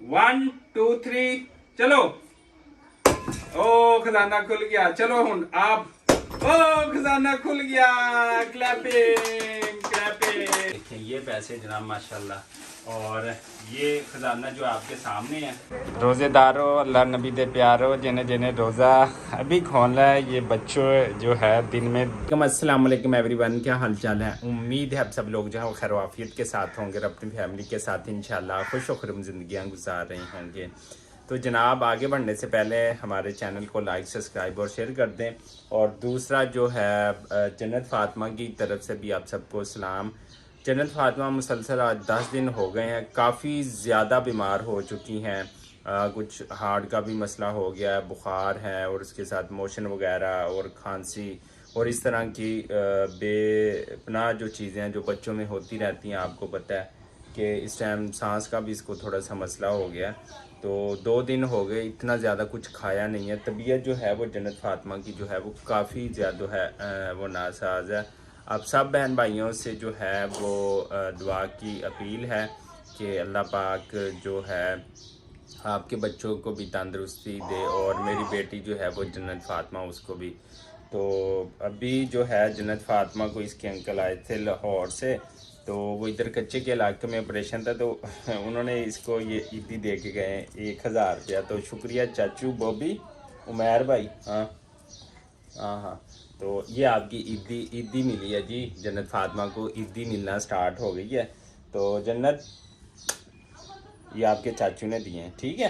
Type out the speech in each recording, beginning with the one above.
1 2 3 चलो। ओ खजाना खुल गया। चलो हुन आप। ओ खजाना खुल गया। Clapping clapping. देखिए ये पैसे जनाब माशाल्लाह। और ये खजाना जो आपके सामने है, रोज़ेदारों अल्लाह नबी दे प्यारो जिन्हें जिन्हें रोज़ा अभी खोलना है, ये बच्चों जो है दिन में। अस्सलाम वालेकुम एवरीवन, क्या हाल चाल है। उम्मीद है आप सब लोग जो है खैर वाफियत के साथ होंगे और अपनी फैमिली के साथ इंशाल्लाह खुश व खुर्रम ज़िंदगियाँ गुजार रही होंगे। तो जनाब आगे बढ़ने से पहले हमारे चैनल को लाइक सब्सक्राइब और शेयर कर दें। और दूसरा जो है जन्नत फ़ातिमा की तरफ से भी आप सबको सलाम। जन्नत फ़ातिमा मुसलसल आज 10 दिन हो गए हैं, काफ़ी ज़्यादा बीमार हो चुकी हैं। कुछ हार्ट का भी मसला हो गया है, बुखार है और उसके साथ मोशन वगैरह और खांसी और इस तरह की बेपनाह जो चीज़ें हैं जो बच्चों में होती रहती हैं। आपको पता है कि इस टाइम सांस का भी इसको थोड़ा सा मसला हो गया। तो 2 दिन हो गए, इतना ज़्यादा कुछ खाया नहीं है। तबीयत जो है वो जन्नत फ़ातिमा की जो है वो काफ़ी ज़्यादा है वो नासाज है। अब सब बहन भाइयों से जो है वो दुआ की अपील है कि अल्लाह पाक जो है आपके बच्चों को भी तंदरुस्ती दे और मेरी बेटी जो है वो जन्नत फ़ातिमा उसको भी। तो अभी जो है जन्नत फ़ातिमा को इसके अंकल आए थे लाहौर से, तो वो इधर कच्चे के इलाके में ऑपरेशन था, तो उन्होंने इसको ये ईदी दे के गए 1000 रुपया। तो शुक्रिया चाचू बॉबी उमैर भाई। हाँ हाँ हाँ, तो ये आपकी ईदी मिली है जी। जन्नत फ़ातिमा को ईदी मिलना स्टार्ट हो गई है। तो जन्नत ये आपके चाचू ने दिए हैं, ठीक है,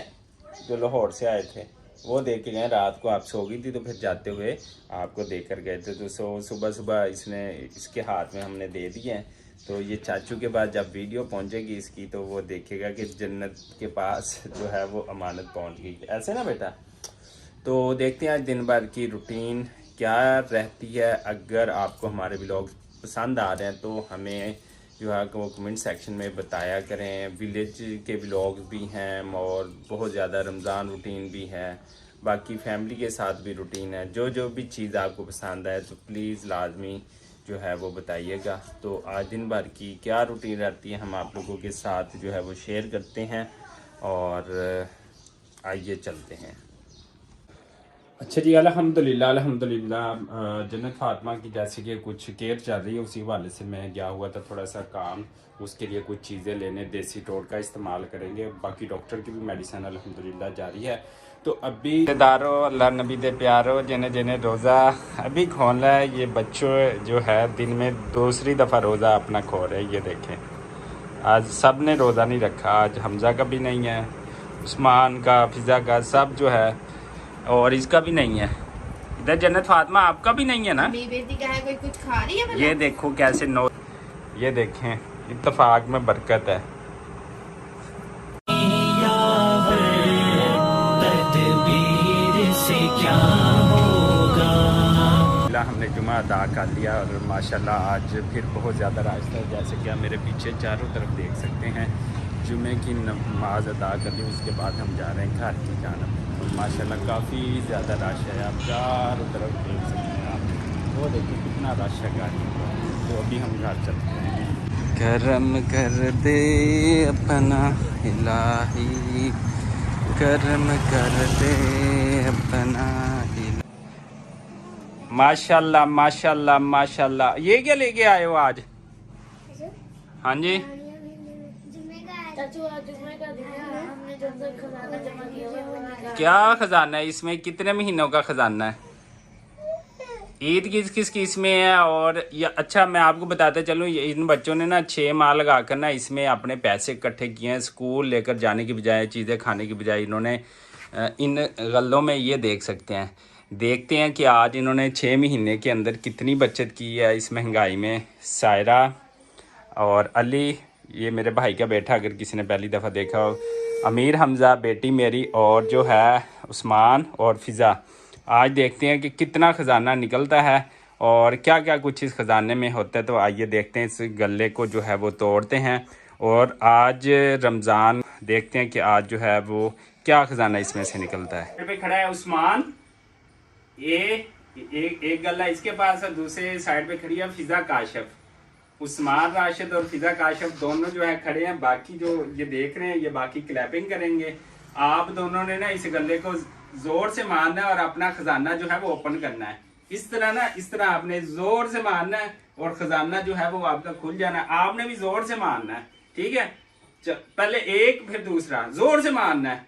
जो लाहौर से आए थे वो दे के गए। रात को आप सो गई थी तो फिर जाते हुए आपको दे कर गए थे। तो सुबह सुबह इसके हाथ में हमने दे दिए हैं। तो ये चाचू के पास जब वीडियो पहुंचेगी इसकी तो वो देखेगा कि जन्नत के पास जो है वो अमानत पहुंच गई। ऐसे ना बेटा। तो देखते हैं आज दिन भर की रूटीन क्या रहती है। अगर आपको हमारे व्लॉग पसंद आ रहे हैं तो हमें जो है वो कमेंट सेक्शन में बताया करें। विलेज के व्लॉग्स भी हैं और बहुत ज़्यादा रमज़ान रूटीन भी है, बाकी फैमिली के साथ भी रूटीन है। जो जो भी चीज़ आपको पसंद आए तो प्लीज़ लाजमी जो है वो बताइएगा। तो आज दिन भर की क्या रूटीन रहती है हम आप लोगों के साथ जो है वो शेयर करते हैं। और आइए चलते हैं। अच्छा जी, अल्हम्दुलिल्लाह अल्हम्दुलिल्लाह। जन्नत फ़ातिमा की जैसे कि कुछ केयर चल रही है, उसी हवाले से मैं गया हुआ था थोड़ा सा काम, उसके लिए कुछ चीज़ें लेने, देसी टोट का इस्तेमाल करेंगे। बाकी डॉक्टर की भी मेडिसिन अल्हम्दुलिल्लाह जारी है। तो अभी रिश्तेदारों अल्लाह नबी दे प्यारो जिन्हें जिन्हें रोज़ा अभी खोलना है, ये बच्चों जो है दिन में दूसरी दफ़ा रोज़ा अपना खो रहे हैं। ये देखें आज सब ने रोज़ा नहीं रखा। आज हमज़ा का भी नहीं है, उस्मान का, फिज़ा का, सब जो है, और इसका भी नहीं है। इधर जन्नत फ़ातिमा आपका भी नहीं है ना। बेटी का है, कोई कुछ खा रही है। ये देखो कैसे नो, ये देखें इत्तेफाक में बरकत है। हमने जुमा अदा कर लिया और माशाल्लाह आज फिर बहुत ज़्यादा रश था। जैसे कि आप मेरे पीछे चारों तरफ देख सकते हैं। जुमे की नमाज अदा कर ली, उसके बाद हम जा रहे हैं घर की जानब। और माशाल्लाह काफ़ी ज़्यादा रश है, आप चारों तरफ देख सकते हैं। आप वो देखिए कितना रश है गाड़ी। तो अभी हम घर चलते हैं। करम कर दे अपना इलाही, करम कर दे अपना। माशाल्लाह माशाल्लाह माशाल्लाह। ये क्या लेके आए हो आज? हाँ जी, क्या खजाना है इसमें? कितने महीनों का खजाना है? ईद किस किस किस में है? और ये अच्छा मैं आपको बताते चलूँ, इन बच्चों ने ना 6 माह लगा कर ना इसमें अपने पैसे इकट्ठे किए हैं। स्कूल लेकर जाने की बजाय, चीज़ें खाने की बजाय इन्होंने इन गल्लों में, ये देख सकते हैं। देखते हैं कि आज इन्होंने 6 महीने के अंदर कितनी बचत की है इस महंगाई में। सायरा और अली, ये मेरे भाई का बेटा, अगर किसी ने पहली दफ़ा देखा हो, अमीर हमज़ा बेटी मेरी, और जो है उस्मान और फ़िज़ा। आज देखते हैं कि कितना ख़जाना निकलता है और क्या क्या कुछ इस ख़जाने में होता है। तो आइए देखते हैं, इस गले को जो है वो तोड़ते हैं। और आज रमज़ान, देखते हैं कि आज जो है वो क्या ख़जाना इसमें से निकलता है। पे खड़ा है उस्मान, एक गला इसके पास है, दूसरे साइड पे खड़ी है फ़िज़ा काशिफ। उस्मान राशिद और फिजा काशिफ दोनों जो है खड़े हैं, बाकी जो ये देख रहे हैं ये बाकी क्लैपिंग करेंगे। आप दोनों ने ना इस गले को जोर से मारना है और अपना खजाना जो है वो ओपन करना है। इस तरह आपने जोर से मारना है और खजाना जो है वो आपका खुल जाना है। आपने भी जोर से मारना है, ठीक है। पहले एक फिर दूसरा जोर से मारना है।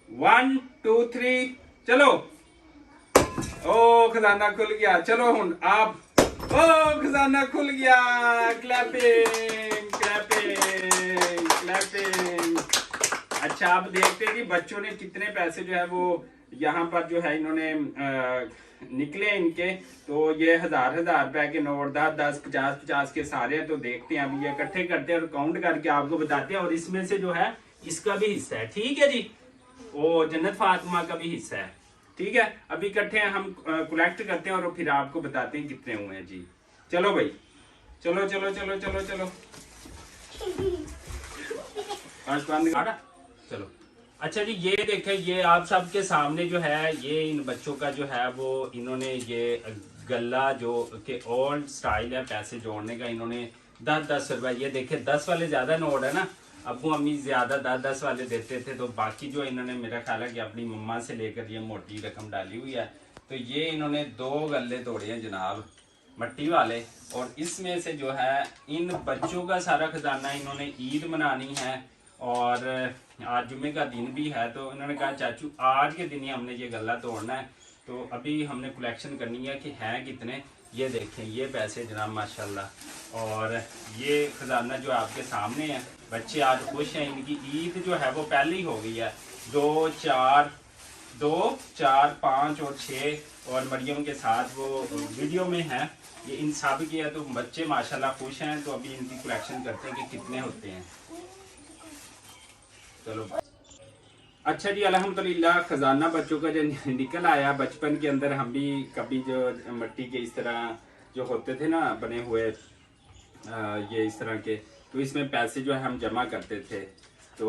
1 2 3 चलो। ओ खजाना खुल गया। चलो हुन आप। ओ खजाना खुल गया। Clapping clapping clapping. अच्छा, आप देखते हैं कि बच्चों ने कितने पैसे जो है वो यहाँ पर जो है इन्होंने निकले इनके। तो ये हजार रुपए के नोट 10 10 50 50 के सारे हैं। तो देखते हैं, अभी ये इकट्ठे करते हैं और काउंट करके आपको बताते हैं। और इसमें से जो है इसका भी हिस्सा है, ठीक है जी। वो जन्नत फातिमा का भी हिस्सा है, ठीक है। अभी इकट्ठे हम कलेक्ट करते हैं और फिर आपको बताते हैं कितने हुए हैं जी। चलो भाई, चलो चलो चलो चलो चलो। चलो। अच्छा जी, ये देखें, ये आप सबके सामने जो है ये इन बच्चों का जो है वो इन्होंने ये गला जो के ओल्ड स्टाइल है पैसे जोड़ने का, इन्होंने 10-10 रुपए, ये देखें 10 वाले ज्यादा नोट है ना, अब्बू अम्मी ज्यादा 10-10 वाले देते थे। तो बाकी जो इन्होंने मेरा ख्याल है कि अपनी मम्मा से लेकर ये मोटी रकम डाली हुई है। तो ये इन्होंने 2 गले तोड़े हैं जनाब, मट्टी वाले। और इसमें से जो है इन बच्चों का सारा खजाना इन्होंने ईद मनानी है और आज जुम्मे का दिन भी है। तो इन्होंने कहा चाचू आज के दिन ही हमने ये गला तोड़ना है। तो अभी हमने कलेक्शन करनी है कि हैं कितने। ये देखें ये पैसे जनाब माशाल्लाह। और ये खजाना जो आपके सामने है, बच्चे आज खुश हैं, इनकी ईद जो है वो पहले ही हो गई है। 2 4 5 और 6 और मरियम के साथ वो वीडियो में है, ये इन सब की है। तो बच्चे माशाल्लाह खुश हैं। तो अभी इनकी कलेक्शन करते हैं कि कितने होते हैं। चलो। अच्छा जी, अल्हम्दुलिल्लाह खजाना बच्चों का जो निकल आया। बचपन के अंदर हम भी कभी जो मिट्टी के इस तरह जो होते थे ना बने हुए ये इस तरह के, तो इसमें पैसे जो है हम जमा करते थे। तो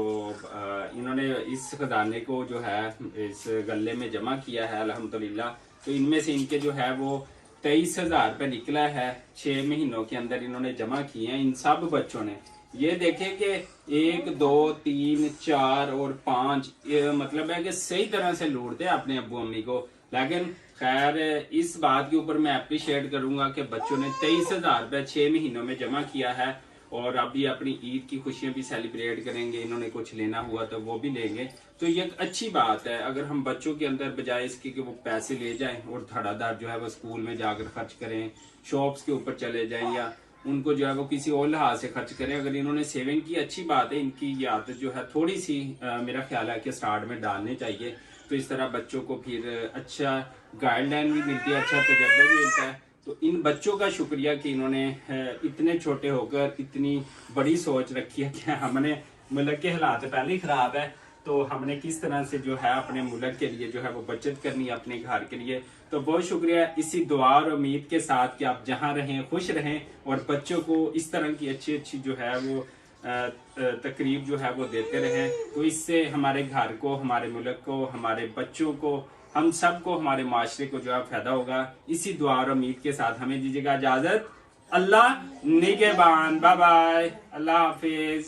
इन्होंने इस खजाने को जो है इस गले में जमा किया है अल्हम्दुलिल्लाह। तो इनमें से इनके जो है वो 23,000 रुपये निकला है। 6 महीनों के अंदर इन्होंने जमा किए हैं इन सब बच्चों ने। ये देखें कि 1 2 3 4 और 5, ये मतलब है कि सही तरह से लूटते हैं अपने अब्बू अम्मी को। लेकिन खैर इस बात के ऊपर मैं अप्रिशिएट करूंगा कि बच्चों ने 23,000 रुपये 6 महीनों में जमा किया है। और अभी अपनी ईद की खुशियां भी सेलिब्रेट करेंगे। इन्होंने कुछ लेना हुआ तो वो भी लेंगे। तो ये एक अच्छी बात है अगर हम बच्चों के अंदर बजाय इसके कि वो पैसे ले जाएं और धड़ाधड़ जो है वो स्कूल में जाकर खर्च करें, शॉप्स के ऊपर चले जाएं या उनको जो है वो किसी और लिहाज से खर्च करें। अगर इन्होंने सेविंग की, अच्छी बात है। इनकी ये आदत जो है थोड़ी सी मेरा ख्याल है कि स्टार्ट में डालनी चाहिए। तो इस तरह बच्चों को फिर अच्छा गाइडलाइन भी मिलती है, अच्छा तजर्बा भी मिलता है। तो इन बच्चों का शुक्रिया कि इन्होंने इतने छोटे होकर इतनी बड़ी सोच रखी है कि हमने मुल्क के हालात पहले ही खराब है, तो हमने किस तरह से जो है अपने मुल्क के लिए जो है वो बचत करनी है अपने घर के लिए। तो बहुत शुक्रिया इसी दुआ और उम्मीद के साथ कि आप जहां रहें खुश रहें और बच्चों को इस तरह की अच्छी अच्छी जो है वो तकरीब जो है वो देते रहें। तो इससे हमारे घर को, हमारे मुल्क को, हमारे बच्चों को, हम सबको, हमारे माशरे को जो है फायदा होगा। इसी दुआ और उम्मीद के साथ हमें दीजिएगा इजाजत। अल्लाह निगहबान। बाय बाय, अल्लाह हाफिज।